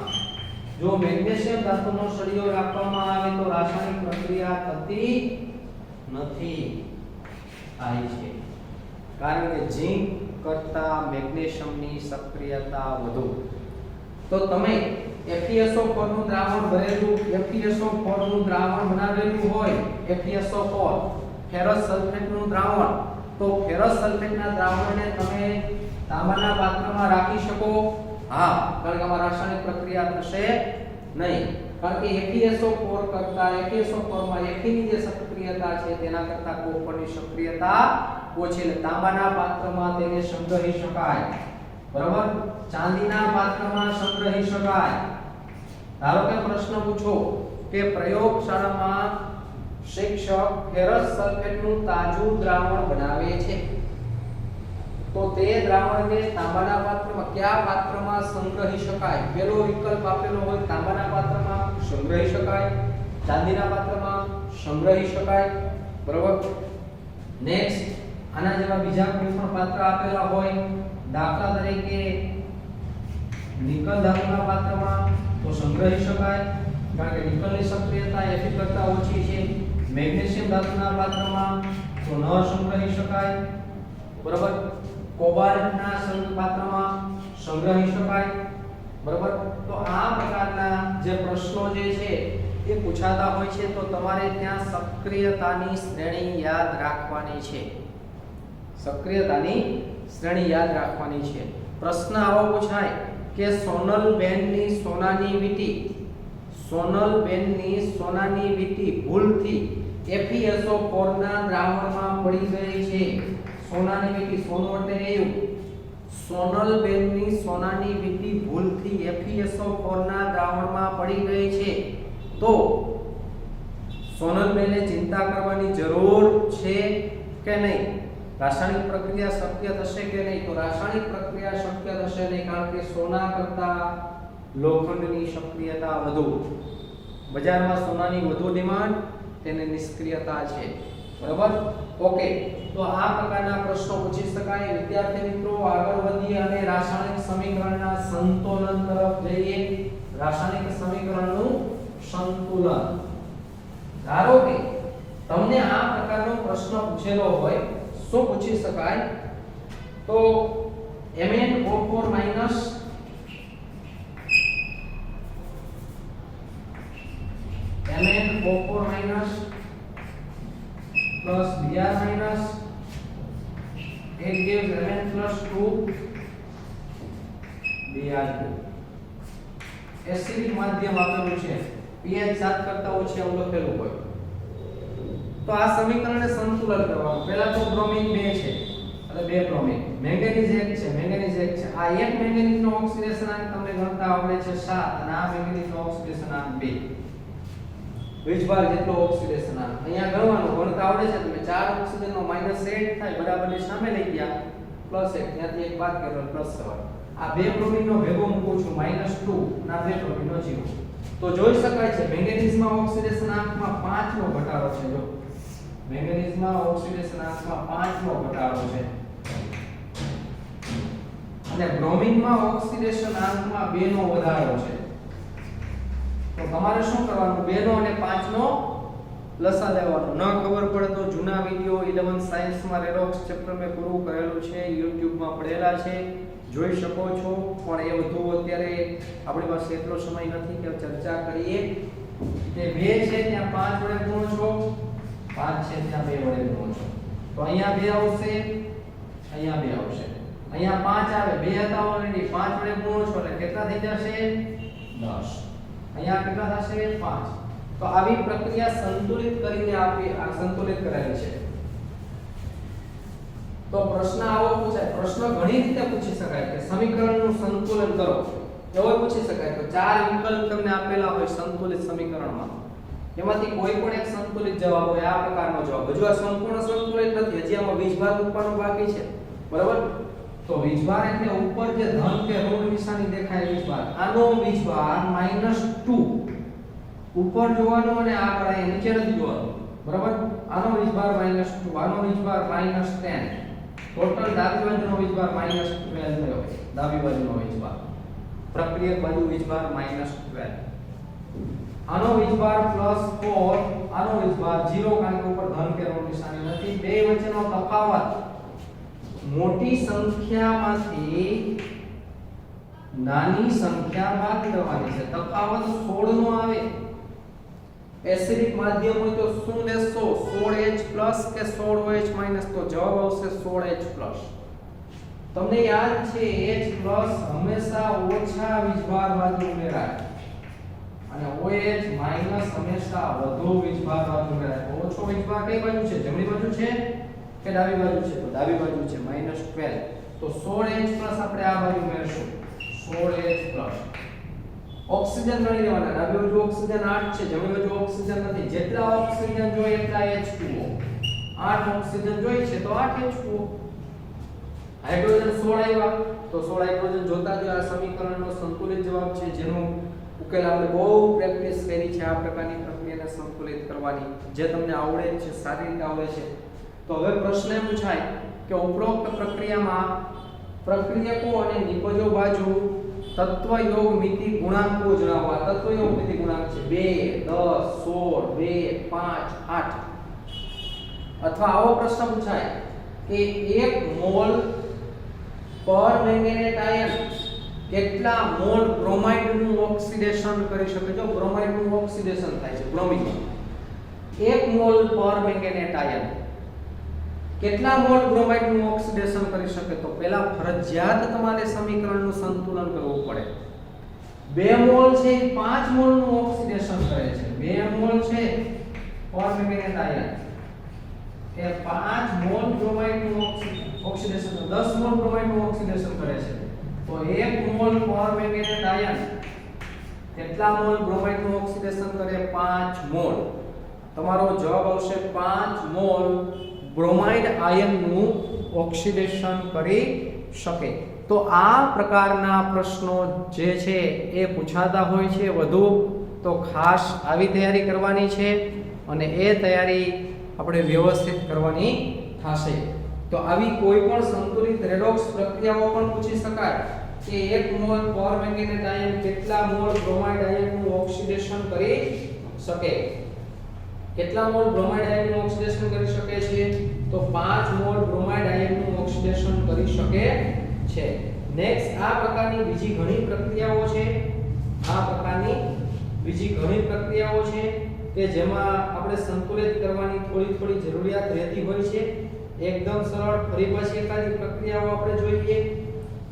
જો મેગ્નેશિયમ ધાતુનો સળિયો રાખવામાં આવે તો રાસાયણિક પ્રક્રિયા થતી નથી થાય છે કારણ કે ઝીંક કરતા મેગ્નેશિયમની સક્રિયતા વધુ તો તમે FeSO4 નું દ્રાવણ ભરેલું FeSO4 નું દ્રાવણ બનાવેલું હોય FeSO4 ફેરસ સલ્ફેટનું દ્રાવણ તો ફેરસ સલ્ફેટના દ્રાવણને તમે તાંબાના પાત્રમાં રાખી શકો હા કારણ કે આમાં રાસાયણિક પ્રક્રિયા થશે નહીં કારણ કે FeSO4 કરતા FeSO4 માં Fe ની જે સક્રિયતા છે તેના કરતા કોપરની સક્રિયતા ઓછી એટલે તાંબાના પાત્રમાં તેને સંગ્રહી શકાય બરાબર ચાંદીના પાત્રમાં સંગ્રહી શકાય ધારો કે પ્રશ્ન પૂછો કે પ્રયોગશાળામાં શિક્ષક ફેરસ સલ્ફેટનું તાજું દ્રાવણ બનાવે છે તો તે દ્રાવણને તાંબાના પાત્રમાં કયા પાત્રમાં સંગ્રહી શકાય? પહેલો વિકલ્પ આપેલો હોય તાંબાના પાત્રમાં સંગ્રહી શકાય, ચાંદીના પાત્રમાં સંગ્રહી શકાય, બરોબર. નેક્સ્ટ આના જેવા બીજા કોઈ પણ પાત્ર આપેલા હોય, દાખલા તરીકે નિકલ ધાતુના પાત્રમાં તો સંગ્રહી શકાય કારણ કે નિકલની સક્રિયતા Fe કરતા ઓછી છે. મેગ્નેશિયમ ધાતુના પાત્રમાં તો ન સંગ્રહી શકાય, બરાબર. કોબાલ્ટના પાત્રમાં સંગ્રહી શકાય, બરાબર. તો આ પ્રકારના જે પ્રશ્નો જે છે એ પૂછાતા હોય છે તો તમારે ત્યાં સક્રિયતાની શ્રેણી યાદ રાખવાની છે. સક્રિયતાની શ્રેણી યાદ રાખવાની છે. પ્રશ્ન આવો પૂછાય કે સોનલબેનની સોનાની વીંટી ભૂલથી FeSO4 ના દ્રાવણમાં પડી ગઈ છે. સોનાની વીંટી, સોનું એટલે એવું. સોનલબેનની સોનાની વીંટી ભૂલથી FeSO4 ના દ્રાવણમાં પડી ગઈ છે. તો સોનલબેનને ચિંતા કરવાની જરૂર છે કે નહીં? રાસાયણિક પ્રક્રિયા શક્ય થશે કે નહીં? તો રાસાયણિક પ્રક્રિયા શક્ય થશે નહીં કારણ કે સોના કરતા લોખંડની સક્રિયતા વધુ. બજારમાં સોનાની વધુ ડિમાન્ડ, તેને નિષ્ક્રિયતા છે, બરાબર. ઓકે, તો આ પ્રકારના પ્રશ્નો પૂછી શકાય. વિદ્યાર્થી મિત્રો આગળ વધીએ અને રાસાયણિક સમીકરણના સંતુલન તરફ જઈએ. રાસાયણિક સમીકરણનું સંતુલન. ધારો કે તમને આ પ્રકારનો પ્રશ્ન પૂછેલો હોય, શું પૂછી શકાય? તો MnO4 minus plus Br minus it gives Mn plus 2 Br2. Acidic માધ્યમ આપેલું છે, pH 7 કરતા ઓછી આવું લખેલું હોય તો આ સમીકરણને સંતુલન કરવાનું. પહેલા તો બ્રોમિન 2 છે એટલે 2 બ્રોમિન, મેંગેનીઝ 1 છે, મેંગેનીઝ 1 છે. આ એક મેંગેનીઝનો ઓક્સિડેશન આંક તમને ગણતા આવડે છે 7 અને આ મેંગેનીઝનો ઓક્સિડેશન આંક 2. વીજભાર જેટલો ઓક્સિડેશન આંક અહીંયા ગણવાનું ગણતા આવડે છે. તમે 4 ઓક્સિજનનો -8 થાય બરાબરની સામે લઈ ગયા +1, ત્યાંથી એક બાદ કર્યો +7. આ 2 બ્રોમિનનો ભેગો મૂકું છું -2 અને આ 2 બ્રોમિનનો 0. તો જોઈ શકાય છે મેંગેનીઝમાં ઓક્સિડેશન આંકમાં 5 નો ઘટાડો છે. જો મેંગેનીઝમાં ઓક્સિડેશન આંકમાં 5 નો ઘટાડો છે અને બ્રોમિનમાં ઓક્સિડેશન આંકમાં 2 નો વધારો છે. તો તમારે શું કરવાનું? 2 નો અને 5 નો લસા લેવાનો. ન ખબર પડે તો જૂના વિડિયો 11 સાયન્સમાં રેડોક્સ ચેપ્ટર મેં પૂરું કરેલું છે, YouTube માં પડેલા છે, જોઈ શકો છો. પણ એ બધું અત્યારે આપણી પાસે એટલો સમય નથી કે ચર્ચા કરીએ. કે 2 છે ત્યાં 5 વડે ગુણો છો, 5 છે ત્યાં 2 વડે ગુણો છો. તો અહીંયા 2 આવશે, અહીંયા 2 આવશે, અહીંયા 5 આવે, 2 હતા ઓલરેડી, 5 વડે ગુણો છો એટલે કેટલા થઈ જશે? 10. અહીંયા કેટલા થશે? 5. તો આવી પ્રક્રિયા સંતુલિત કરીને સંતુલિત કરેલી છે. તો પ્રશ્ન આવો પૂછાય. પ્રશ્ન ઘણી રીતે પૂછી શકાય કે સમીકરણનું સંતુલન કરો, એવો પૂછી શકાય. તો 4 વિકલ્પ તમને આપેલા હોય સંતુલિત સમીકરણમાં, એમાંથી કોઈ પણ એક સંતુલિત જવાબ હોય. આ પ્રકારનો જવાબ. હજુ આ સંપૂર્ણ સંતુલિત નથી, હજી આમાં વીજભાર મૂકવાનું બાકી છે, બરાબર. તો વીજભાર એટલે ઉપર જે ધન કે ઋણ નિશાની દેખાય વીજભાર, આનો વીજભાર -2 ઉપર જોવાનું અને આ કરાય નીચે નથી જોવાનું, બરાબર. આનો વીજભાર -2, આનો વીજભાર -10. ટોટલ ડાબી બાજુનો વીજભાર -12 થયો. ડાબી બાજુનો વીજભાર, પ્રક્રિયક બાજુ વીજભાર -12. આનો વીજભાર +4, આનો વીજભાર 0 કારણ કે ઉપર ધન કે ઋણ નિશાની નથી. બે વચ્ચેનો તફાવત મોટી સંખ્યામાંથી નાની સંખ્યા બાદ કરવાની છે. તફાવત 16 નો આવે. એસિડિક માધ્યમ હોય તો શું લેશો? 16H+ કે 16OH- તો જવાબ આવશે 16H+. તમને યાદ છે H+ હંમેશા ઓછા વીજભાર બાજુ ઉમેરાય અને OH- હંમેશા વધુ વીજભાર બાજુ ઉમેરાય. તો ઓછો વીજભાર કઈ બાજુ છે? જમણી બાજુ છે કે ડાબી બાજુ છે? તો ડાબી બાજુ છે, -12. તો 16H+ આપણે આ બાજુ ઉમેરશું, 16H+. ઓક્સિજન ગણી લેવાના. ડાબી બાજુ ઓક્સિજન 8 છે, જમણી બાજુ ઓક્સિજન નથી. જેટલા ઓક્સિજન જોઈએ એટલા H2O. 8 ઓક્સિજન જોઈએ છે તો 8 H2O. હાઇડ્રોજન 16 આવ્યા તો 16 હાઇડ્રોજન જોતા જ આ સમીકરણનો સંતુલિત જવાબ છે, જેનો ઉકેલ આપણે બહુ પ્રેક્ટિસ કરી છે આ પ્રકારની પ્રક્રિયાને સંતુલિત કરવાની, જે તમને આવડે છે, સારી રીતે આવડે છે. તો હવે પ્રશ્ન એ પૂછાય કે ઉપરોક્ત પ્રક્રિયામાં પ્રક્રિયકો અને નિપજો બાજુ તત્વ યોગ મિતિ ગુણાંકો જણાવવા. તત્વ યોગ મિતિ ગુણાંક છે 2 10 16 2 5 8. અથવા આવો પ્રશ્ન પૂછાય કે 1 મોલ પર મેંગેનેટ આયન કેટલા મોલ બ્રોમાઇડ નું ઓક્સિડેશન કરી શકે. જો બ્રોમાઇડ નું ઓક્સિડેશન થાય છે બ્રોમિન, 1 મોલ પર મેંગેનેટ આયન કેટલા મોલ બ્રોમાઇડ નું ઓક્સિડેશન કરી શકે. તો પહેલા ફરજિયાત તમારે સમીકરણનું સંતુલન કરવું પડે. 2 મોલ છે 5 મોલ નું ઓક્સિડેશન કરે છે. 2 મોલ છે પર મેંગેનેટ આયન એ 5 મોલ બ્રોમાઇડ નું ઓક્સિડેશન 10 મોલ બ્રોમાઇડ નું ઓક્સિડેશન કરે છે. તો 1 મોલ પર મેંગેનેટ આયન કેટલા મોલ બ્રોમાઇડ નું ઓક્સિડેશન કરે. 5 મોલ. તમારો જવાબ આવશે 5 મોલ બ્રોમાઇડ આયનનું ઓક્સિડેશન કરી શકે. તો આ પ્રકારના પ્રશ્નો જે છે એ પૂછાતા હોય છે વધુ, તો ખાસ આવી તૈયારી કરવાની છે અને એ તૈયારી આપણે વ્યવસ્થિત કરવાની થશે. તો આવી કોઈ પણ સંતુલિત રેડોક્સ પ્રક્રિયાઓ પણ પૂછી શકાય કે 1 મોલ પર મેંગેનેટ આયન કેટલા મોલ બ્રોમાઇડ આયનનું ઓક્સિડેશન કરી શકે. કેટલા મોલ બ્રોમાઇડ આયનનું ઓક્સિડેશન કરી શકે છે. તો 5 મોલ બ્રોમાઇડ આયનનું ઓક્સિડેશન કરી શકે છે. નેક્સ્ટ આ પ્રકારની બીજી ઘણી પ્રક્રિયાઓ છે. આ પ્રકારની બીજી ઘણી પ્રક્રિયાઓ છે કે જેમાં આપણે સંતુલિત કરવાની થોડી જરૂરિયાત રહેતી હોય છે. એકદમ સરળ. ફરી પાછી એકાદી પ્રક્રિયાઓ આપણે જોઈએ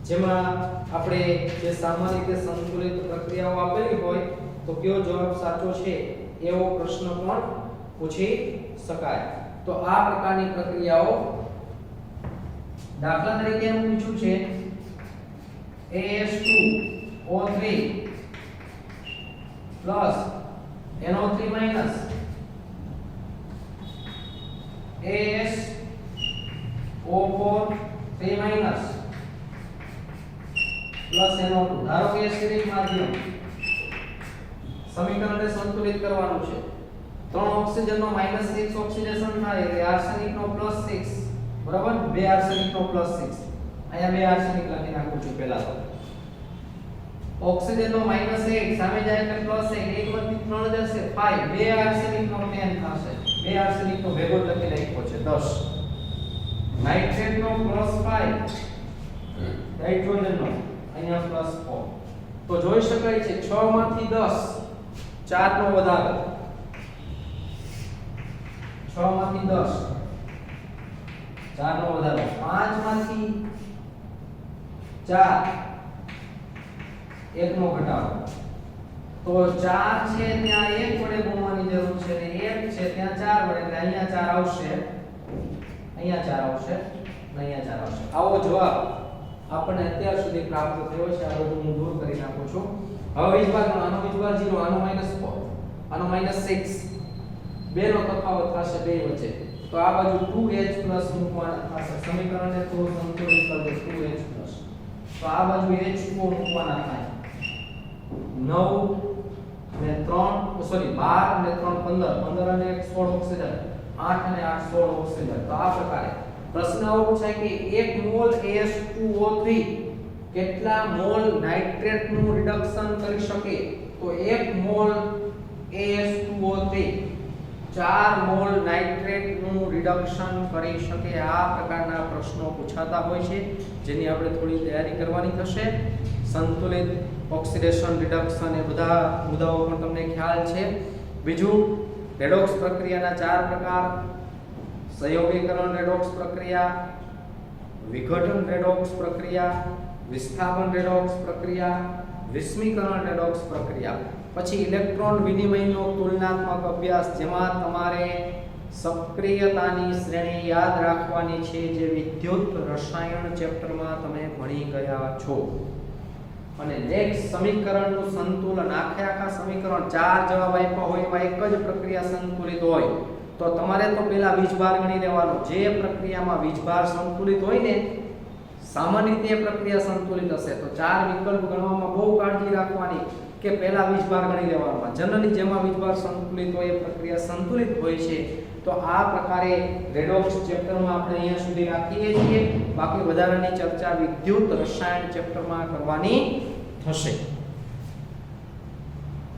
જેમાં આપણે જે સામાન્ય રીતે સંતુલિત પ્રક્રિયાઓ આપેલી હોય તો કયો જવાબ સાચો છે એવો પ્રશ્ન પણ પૂછી શકાય. તો આ પ્રકારની પ્રક્રિયાઓ દાખલા તરીકે હું પૂછું છે AS2O3 plus NO3 minus ASO4 3 minus plus NO2. ધારો કે એસિડિક માધ્યમ સમીકરણને સંતુલિત કરવાનું છે. 3 ઓક્સિજનનો -6 ઓક્સિડેશન થાય એટલે આર્સેનિકનો +6 બરાબર. 2 આર્સેનિકનો +6 અહીંયા 2 આર્સેનિક લખી નાખું છું પહેલા તો. ઓક્સિજનનો -8 સામે જાય એટલે +1 1 + 3 જશે 5 2 આર્સેનિકનો 10 થશે. 2 આર્સેનિકનો ભેગો લખી નાખ્યો છે 10. નાઇટ્રેટનો +5 હાઇડ્રોજનનો અહીંયા +4. તો જોઈ શકાય છે 6 માંથી 10 4 નો વધારો. 6 માંથી 10 4 નો વધારો. 5 માંથી 4 1 નો ઘટાડો. તો 4 છે ત્યાં 1 વડે ગુણવાની જરૂર છે અને 1 છે ત્યાં 4 વડે, એટલે અહીંયા 4 આવશે, અહીંયા 4 આવશે અને અહીંયા 4 આવશે. આવો જવાબ આપણને અત્યાર સુધી પ્રાપ્ત થયો છે. આ બધું હું દૂર કરી નાખું છું. હવે વીજભાગનો આનો વીજભાગ 0, આનો -4, આનો -6, બેનો તફાવત થશે બે વચ્ચે. તો આ બાજુ 2H+ મૂકવાના થશે. સમીકરણને થોડું સંતુલિત કરી દે 2H+. તો આ બાજુ H2O મૂકવાના થાય. 9 અને 3 સોરી 12 અને 3 15, 15 અને 1 16 ઓક્સિજન, 8 અને 8 16 ઓક્સિજન. તો આ પ્રકારે પ્રશ્ન આવો પૂછાય કે 1 મોલ AS2O3 કેટલા મોલ નાઇટ્રેટનું રિડક્શન કરી શકે. તો 1 મોલ AS2O3 4 મોલ નાઇટ્રેટનું રિડક્શન કરી શકે. આ પ્રકારના પ્રશ્નો પૂછાતા હોય છે જેની આપણે થોડી તૈયારી કરવાની થશે. સંતુલિત ઓક્સિડેશન રિડક્શન એ બધા મુદ્દાઓ પણ તમને ખ્યાલ છે. બીજું રેડોક્સ પ્રક્રિયાના 4 પ્રકાર: સંયોગીકરણ રેડોક્સ પ્રક્રિયા, વિઘટન રેડોક્સ પ્રક્રિયા, વિસ્થાપન રેડોક્સ પ્રક્રિયા, વિસ્મીકરણ રેડોક્સ પ્રક્રિયા. પછી ઇલેક્ટ્રોન વિનિમયનો તુલનાત્મક અભ્યાસ, જેમાં તમારે સક્રિયતાની શ્રેણી યાદ રાખવાની છે, જે વિદ્યુત રસાયણ ચેપ્ટરમાં તમે ભણી ગયા છો. અને નેક્સ્ટ સમીકરણનું સંતુલન. આખા સમીકરણ 4 જવાબ આપ્યા હોય એમાં એક જ પ્રક્રિયા સંતુલિત હોય તો તમારે તો પહેલા વીજભાર ગણી લેવાનો. જે પ્રક્રિયામાં વીજભાર સંતુલિત હોય ને સામાન્ય રીતે એ પ્રક્રિયા સંતુલિત હશે તો 4 વિકલ્પ ગણવામાં બહુ કાળજી રાખવાની કે પહેલા વીજભાર ગણી લેવાનો. જનરલી જેમાં વીજભાર સંતુલિત હોય એ પ્રક્રિયા સંતુલિત હોય છે. તો આ પ્રકારે રેડોક્સ ચેપ્ટરમાં આપણે અહીંયા સુધી રાખીએ છીએ. બાકી વધારાની ચર્ચા વિદ્યુત રસાયણ ચેપ્ટરમાં કરવાની થશે.